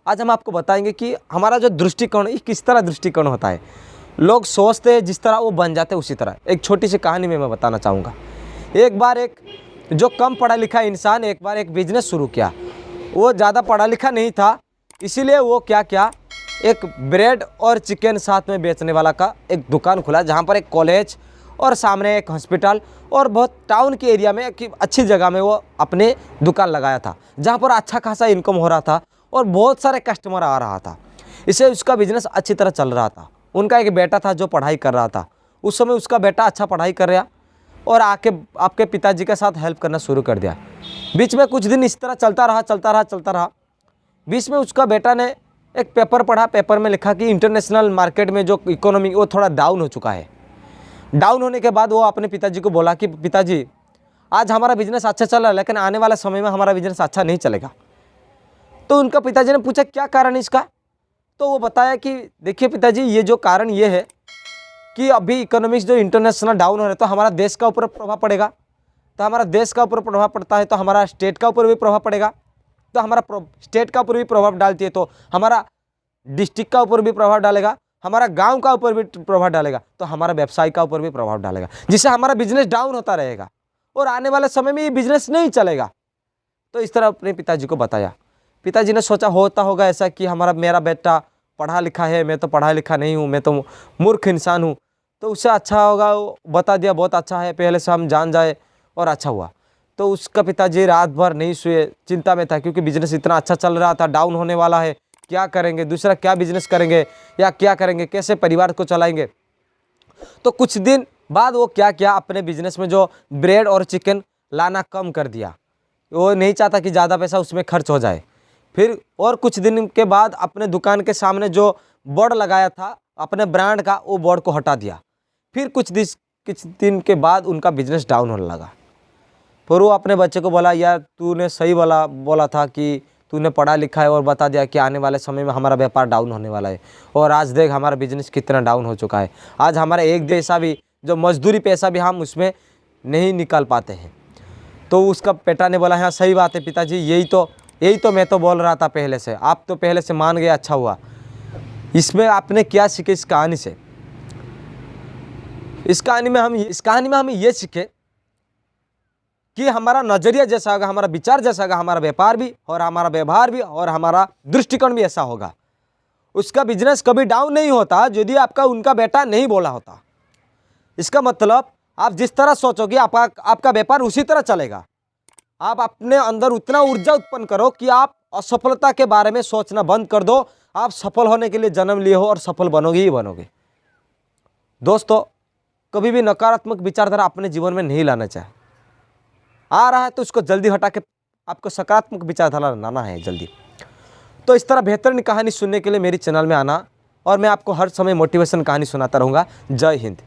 आज हम आपको बताएंगे कि हमारा जो दृष्टिकोण है किस तरह दृष्टिकोण होता है। लोग सोचते हैं जिस तरह वो बन जाते हैं उसी तरह। एक छोटी सी कहानी में मैं बताना चाहूँगा। एक बार एक जो कम पढ़ा लिखा इंसान एक बार एक बिजनेस शुरू किया। वो ज़्यादा पढ़ा लिखा नहीं था, इसीलिए वो क्या किया, एक ब्रेड और चिकन साथ में बेचने वाला का एक दुकान खुला, जहाँ पर एक कॉलेज और सामने एक हॉस्पिटल और बहुत टाउन के एरिया में एक अच्छी जगह में वो अपने दुकान लगाया था, जहाँ पर अच्छा खासा इनकम हो रहा था और बहुत सारे कस्टमर आ रहा था। इससे उसका बिजनेस अच्छी तरह चल रहा था। उनका एक बेटा था जो पढ़ाई कर रहा था। उस समय उसका बेटा अच्छा पढ़ाई कर रहा और आके आपके पिताजी के साथ हेल्प करना शुरू कर दिया। बीच में कुछ दिन इस तरह चलता रहा। बीच में उसका बेटा ने एक पेपर पढ़ा। पेपर में लिखा कि इंटरनेशनल मार्केट में जो इकोनॉमी वो थोड़ा डाउन हो चुका है। डाउन होने के बाद वो अपने पिताजी को बोला कि पिताजी, आज हमारा बिजनेस अच्छा चल रहा है लेकिन आने वाले समय में हमारा बिजनेस अच्छा नहीं चलेगा। तो उनका पिताजी ने पूछा क्या कारण है इसका। तो वो बताया कि देखिए पिताजी, ये जो कारण ये है कि अभी इकोनॉमिक्स जो इंटरनेशनल डाउन हो रहा है तो हमारा देश का ऊपर प्रभाव पड़ेगा। तो हमारा देश का ऊपर प्रभाव पड़ता है तो हमारा स्टेट का ऊपर भी प्रभाव पड़ेगा। तो हमारा स्टेट का ऊपर भी प्रभाव डालती है तो हमारा डिस्ट्रिक्ट का ऊपर भी प्रभाव डालेगा, हमारा गांव का ऊपर भी प्रभाव डालेगा, तो हमारा व्यवसाय का ऊपर भी प्रभाव डालेगा, जिससे हमारा बिजनेस डाउन होता रहेगा और आने वाले समय में ये बिजनेस नहीं चलेगा। तो इस तरह अपने पिताजी को बताया। पिताजी ने सोचा होता होगा ऐसा कि मेरा बेटा पढ़ा लिखा है, मैं तो पढ़ा लिखा नहीं हूँ, मैं तो मूर्ख इंसान हूँ, तो उससे अच्छा होगा वो बता दिया, बहुत अच्छा है, पहले से हम जान जाए और अच्छा हुआ। तो उसका पिताजी रात भर नहीं सोए, चिंता में था, क्योंकि बिजनेस इतना अच्छा चल रहा था, डाउन होने वाला है, क्या करेंगे, दूसरा क्या बिजनेस करेंगे या क्या करेंगे, कैसे परिवार को चलाएंगे। तो कुछ दिन बाद वो क्या किया, अपने बिजनेस में जो ब्रेड और चिकन लाना कम कर दिया। वो नहीं चाहता कि ज़्यादा पैसा उसमें खर्च हो जाए। फिर और कुछ दिन के बाद अपने दुकान के सामने जो बोर्ड लगाया था अपने ब्रांड का, वो बोर्ड को हटा दिया। फिर कुछ दिन के बाद उनका बिजनेस डाउन होने लगा। फिर वो अपने बच्चे को बोला, यार तूने सही बोला था कि तूने पढ़ा लिखा है और बता दिया कि आने वाले समय में हमारा व्यापार डाउन होने वाला है, और आज देख हमारा बिजनेस कितना डाउन हो चुका है। आज हमारा एक पैसा भी जो मजदूरी पैसा भी हम उसमें नहीं निकाल पाते हैं। तो उसका बेटा ने बोला, हाँ सही बात है पिताजी, यही तो मैं तो बोल रहा था पहले से, आप तो पहले से मान गए, अच्छा हुआ। इसमें आपने क्या सीखे इस कहानी से? इस कहानी में हम ये सीखे कि हमारा नज़रिया जैसा होगा, हमारा विचार जैसा होगा, हमारा व्यापार भी और हमारा व्यवहार भी और हमारा दृष्टिकोण भी ऐसा होगा। उसका बिजनेस कभी डाउन नहीं होता यदि उनका बेटा नहीं बोला होता। इसका मतलब आप जिस तरह सोचोगे आपका व्यापार उसी तरह चलेगा। आप अपने अंदर उतना ऊर्जा उत्पन्न करो कि आप असफलता के बारे में सोचना बंद कर दो। आप सफल होने के लिए जन्म लिए हो और सफल बनोगे ही बनोगे। दोस्तों, कभी भी नकारात्मक विचारधारा अपने जीवन में नहीं लाना चाहिए। आ रहा है तो उसको जल्दी हटा के आपको सकारात्मक विचारधारा लाना है जल्दी। तो इस तरह बेहतरीन कहानी सुनने के लिए मेरी चैनल में आना, और मैं आपको हर समय मोटिवेशन कहानी सुनाता रहूँगा। जय हिंद।